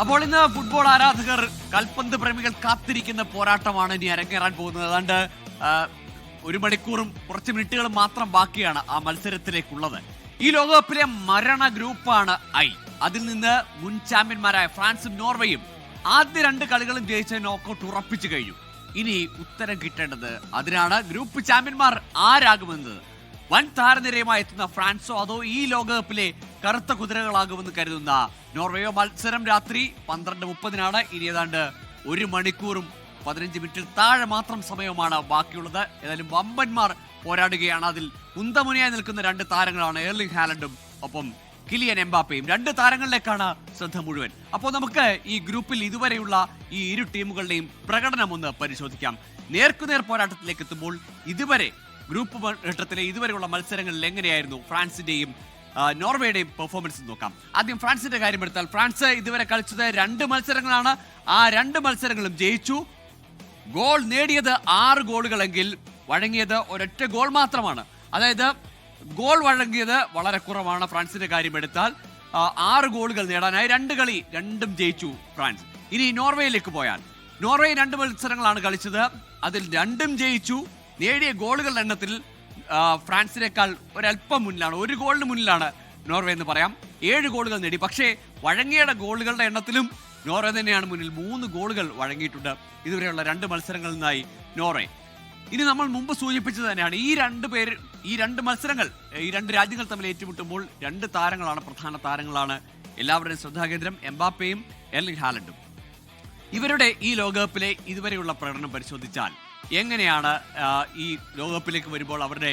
അപ്പോൾ ഇന്ന് ഫുട്ബോൾ ആരാധകർ കൽപ്പന്ത് പ്രേമികൾ കാത്തിരിക്കുന്ന പോരാട്ടമാണ് ഇനി അരങ്ങേറാൻ പോകുന്നത്. ഏതാണ്ട് 1 മണിക്കൂറും കുറച്ച് മിനിറ്റുകളും മാത്രം ബാക്കിയാണ് ആ മത്സരത്തിലേക്കുള്ളത്. ഈ ലോകകപ്പിലെ മരണ ഗ്രൂപ്പാണ് ഐ. അതിൽ നിന്ന് മുൻ ചാമ്പ്യന്മാരായ ഫ്രാൻസും നോർവേയും ആദ്യ 2 കളികളും ജയിച്ച് നോക്കൌട്ട് ഉറപ്പിച്ചു കഴിഞ്ഞു. ഇനി ഉത്തരം കിട്ടേണ്ടത് അതിനാണ്. ഗ്രൂപ്പ് ചാമ്പ്യന്മാർ ആരാകുമെന്നത്. വൻ താരനിരയുമായി എത്തുന്ന ഫ്രാൻസോ അതോ ഈ ലോകകപ്പിലെ കറുത്ത കുതിരകളാകുമെന്ന് കരുതുന്ന നോർവേയോ? മത്സരം രാത്രി 12:30 ഇനി ഏതാണ്ട് 1 മണിക്കൂറും 15 മിനിറ്റിൽ താഴെ മാത്രം സമയമാണ് ബാക്കിയുള്ളത്. ഏതായാലും വമ്പന്മാർ പോരാടുകയാണ്. അതിൽ കുന്തമുനയായി നിൽക്കുന്ന 2 താരങ്ങളാണ് എർലിംഗ് ഹാലൻഡും ഒപ്പം കിലിയൻ എംബാപ്പയും. 2 താരങ്ങളിലേക്കാണ് ശ്രദ്ധ മുഴുവൻ. അപ്പോൾ നമുക്ക് ഈ ഗ്രൂപ്പിൽ ഇതുവരെയുള്ള ഈ ഇരു ടീമുകളുടെയും പ്രകടനം ഒന്ന് പരിശോധിക്കാം. നേർക്കുനേർ പോരാട്ടത്തിലേക്ക് എത്തുമ്പോൾ ഇതുവരെ ഗ്രൂപ്പ് ഘട്ടത്തിലെ ഇതുവരെയുള്ള മത്സരങ്ങളിൽ എങ്ങനെയായിരുന്നു ഫ്രാൻസിന്റെയും നോർവേയുടെയും പെർഫോമൻസ് നോക്കാം. ആദ്യം ഫ്രാൻസിന്റെ കാര്യം എടുത്താൽ ഫ്രാൻസ് ഇതുവരെ കളിച്ചത് 2 മത്സരങ്ങളാണ്. ആ 2 മത്സരങ്ങളും ജയിച്ചു. ഗോൾ നേടിയത് 6 ഗോളുകളെങ്കിൽ വഴങ്ങിയത് ഒരൊറ്റ ഗോൾ മാത്രമാണ്. അതായത് ഗോൾ വഴങ്ങിയത് വളരെ കുറവാണ്. ഫ്രാൻസിന്റെ കാര്യം എടുത്താൽ 6 ഗോളുകൾ നേടാനായി 2 കളി 2ഉം ജയിച്ചു ഫ്രാൻസ്. ഇനി നോർവേയിലേക്ക് പോയാൽ നോർവേ 2 മത്സരങ്ങളാണ് കളിച്ചത്. അതിൽ 2ഉം ജയിച്ചു. നേടിയ ഗോളുകളുടെ എണ്ണത്തിൽ ഫ്രാൻസിനേക്കാൾ ഒരല്പം മുന്നിലാണ്. 1 ഗോളിന് മുന്നിലാണ് നോർവേ എന്ന് പറയാം. 7 ഗോളുകൾ നേടി. പക്ഷേ വഴങ്ങിയ ഗോളുകളുടെ എണ്ണത്തിലും നോർവേ തന്നെയാണ് മുന്നിൽ. 3 ഗോളുകൾ വഴങ്ങിയിട്ടുണ്ട് ഇതുവരെയുള്ള 2 മത്സരങ്ങളിൽ നിന്നായി നോർവേ. ഇനി നമ്മൾ മുമ്പ് സൂചിപ്പിച്ചത് തന്നെയാണ് ഈ 2 മത്സരങ്ങൾ ഈ 2 രാജ്യങ്ങൾ തമ്മിൽ ഏറ്റുമുട്ടുമ്പോൾ 2 താരങ്ങളാണ് പ്രധാന താരങ്ങളാണ് എല്ലാവരുടെയും ശ്രദ്ധാകേന്ദ്രം. എംബാപ്പയും എർലിംഗ് ഹാലൻഡും. ഇവരുടെ ഈ ലോകകപ്പിലെ ഇതുവരെയുള്ള പ്രകടനം പരിശോധിച്ചാൽ എങ്ങനെയാണ് ഈ ലോകകപ്പിലേക്ക് വരുമ്പോൾ അവരുടെ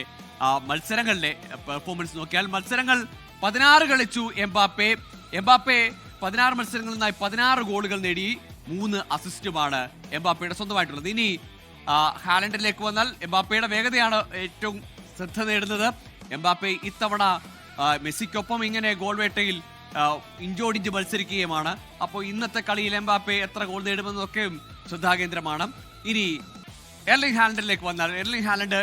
മത്സരങ്ങളിലെ പെർഫോമൻസ് നോക്കിയാൽ മത്സരങ്ങൾ 16 കളിച്ചു എംബാപ്പെ 16 മത്സരങ്ങളിൽ നിന്നായി 16 ഗോളുകൾ നേടി. 3 അസിസ്റ്റുമാണ് എംബാപ്പയുടെ സ്വന്തമായിട്ടുള്ളത്. ഇനി ഹാലൻഡിലേക്ക് വന്നാൽ എംബാപ്പയുടെ വേഗതയാണ് ഏറ്റവും ശ്രദ്ധ നേടുന്നത്. എംബാപ്പെ ഇത്തവണ മെസ്സിക്കൊപ്പം ഇങ്ങനെ ഗോൾ വേട്ടയിൽ ഇഞ്ചോടിഞ്ച് മത്സരിക്കുകയുമാണ്. അപ്പോൾ ഇന്നത്തെ കളിയിൽ എംബാപ്പെ എത്ര ഗോൾ നേടുമെന്നൊക്കെയും ശ്രദ്ധാകേന്ദ്രമാണ്. ഇനി എർലിംഗ് ഹാലൻഡിലേക്ക് വന്നാൽ എർലിംഗ് ഹാലൻഡ്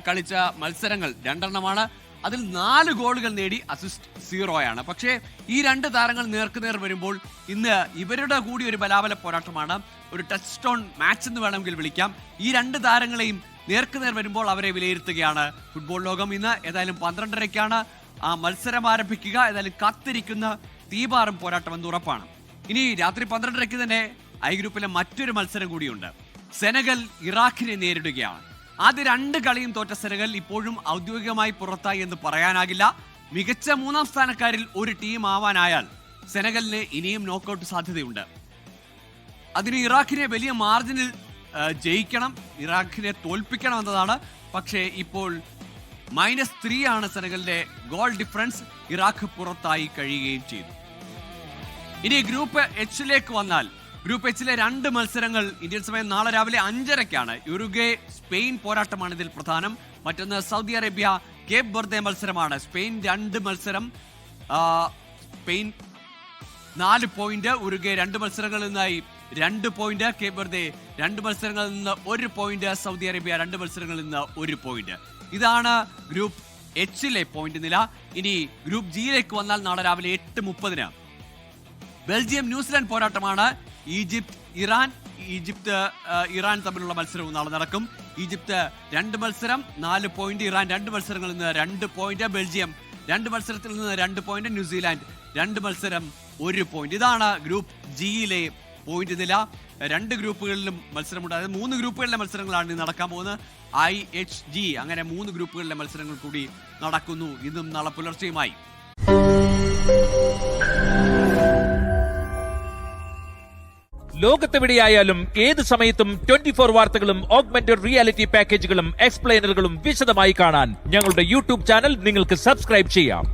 കളിച്ച മത്സരങ്ങൾ 2 അതിൽ 4 ഗോളുകൾ നേടി. അസിസ്റ്റ് 0 പക്ഷേ ഈ 2 താരങ്ങൾ നേർക്കുനേർ വരുമ്പോൾ ഇന്ന് ഇവരുടെ കൂടി ഒരു ബലാബല പോരാട്ടമാണ്. ഒരു ടച്ച് സ്റ്റോൺ മാച്ച് എന്ന് വേണമെങ്കിൽ വിളിക്കാം. ഈ 2 താരങ്ങളെയും നേർക്കുനേർ വരുമ്പോൾ അവരെ വിലയിരുത്തുകയാണ് ഫുട്ബോൾ ലോകം. ഇന്ന് ഏതായാലും 12:30 ആ മത്സരം ആരംഭിക്കുക. ഏതായാലും കാത്തിരിക്കുന്ന തീപാറും പോരാട്ടം എന്ന് ഉറപ്പാണ്. ഇനി രാത്രി 12:30 തന്നെ ഐ ഗ്രൂപ്പിലെ മറ്റൊരു മത്സരം കൂടിയുണ്ട്. സെനഗൽ ഇറാഖിനെ നേരിടുകയാണ്. ആദ്യ 2 കളിയും തോറ്റ സെനഗൽ ഇപ്പോഴും ഔദ്യോഗികമായി പുറത്തായി എന്ന് പറയാനാകില്ല. മികച്ച 3ാം സ്ഥാനക്കാരിൽ ഒരു ടീം ആവാനായാൽ സെനഗലിന് ഇനിയും നോക്കൌട്ട് സാധ്യതയുണ്ട്. അതിന് ഇറാഖിനെ വലിയ മാർജിനിൽ ജയിക്കണം, ഇറാഖിനെ തോൽപ്പിക്കണം എന്നതാണ്. പക്ഷേ ഇപ്പോൾ -3 ആണ് സെനഗലിന്റെ ഗോൾ ഡിഫറൻസ്. ഇറാഖ് പുറത്തായി കഴിയുകയും ചെയ്തു. ഇനി ഗ്രൂപ്പ് എച്ചിലേക്ക് വന്നാൽ ഗ്രൂപ്പ് എച്ചിലെ 2 മത്സരങ്ങൾ ഇന്ത്യൻ സമയം നാളെ രാവിലെ 5:30 യുറുഗ്വേ സ്പെയിൻ പോരാട്ടമാണ് ഇതിൽ പ്രധാനം. മറ്റൊന്ന് സൗദി അറേബ്യ കേപ്പ് വെർദെ മത്സരമാണ്. സ്പെയിൻ 2 മത്സരം, സ്പെയിൻ 4 പോയിന്റ്. ഉറുഗ്വേ 2 മത്സരങ്ങളിൽ നിന്നായി 2 പോയിന്റ്. കേപ്പ് വെർദെ 2 മത്സരങ്ങളിൽ നിന്ന് 1 പോയിന്റ്. സൗദി അറേബ്യ 2 മത്സരങ്ങളിൽ നിന്ന് 1 പോയിന്റ്. ഇതാണ് ഗ്രൂപ്പ് എച്ചിലെ പോയിന്റ് നില. ഇനി ഗ്രൂപ്പ് ജിയിലേക്ക് വന്നാൽ നാളെ രാവിലെ 8:30 ബെൽജിയം ന്യൂസിലാൻഡ് പോരാട്ടമാണ്. ഈജിപ്ത് ഇറാൻ തമ്മിലുള്ള മത്സരവും നാളെ നടക്കും. ഈജിപ്ത് 2 മത്സരം 4 പോയിന്റ്. ഇറാൻ 2 മത്സരങ്ങളിൽ നിന്ന് 2 പോയിന്റ്. ബെൽജിയം 2 മത്സരത്തിൽ നിന്ന് 2 പോയിന്റ്. ന്യൂസിലാൻഡ് 2 മത്സരം 1 പോയിന്റ്. ഇതാണ് ഗ്രൂപ്പ് ജിയിലെ പോയിന്റ് നില. 2 ഗ്രൂപ്പുകളിലും മത്സരമുണ്ട്. അതായത് 3 ഗ്രൂപ്പുകളിലെ മത്സരങ്ങളാണ് ഇന്ന് നടക്കാൻ പോകുന്നത്. IHG അങ്ങനെ 3 ഗ്രൂപ്പുകളിലെ മത്സരങ്ങൾ കൂടി നടക്കുന്നു ഇന്നും നാളെ പുലർച്ചെയുമായി. ലോകത്തെവിടെയായാലും ഏത് സമയത്തും 24 വാർത്തകളും ഓഗ്മെന്റഡ് റിയാലിറ്റി പാക്കേജുകളും എക്സ്പ്ലെയിനറുകളും വിശദമായി കാണാൻ ഞങ്ങളുടെ യൂട്യൂബ് ചാനൽ നിങ്ങൾക്ക് സബ്സ്ക്രൈബ് ചെയ്യാം.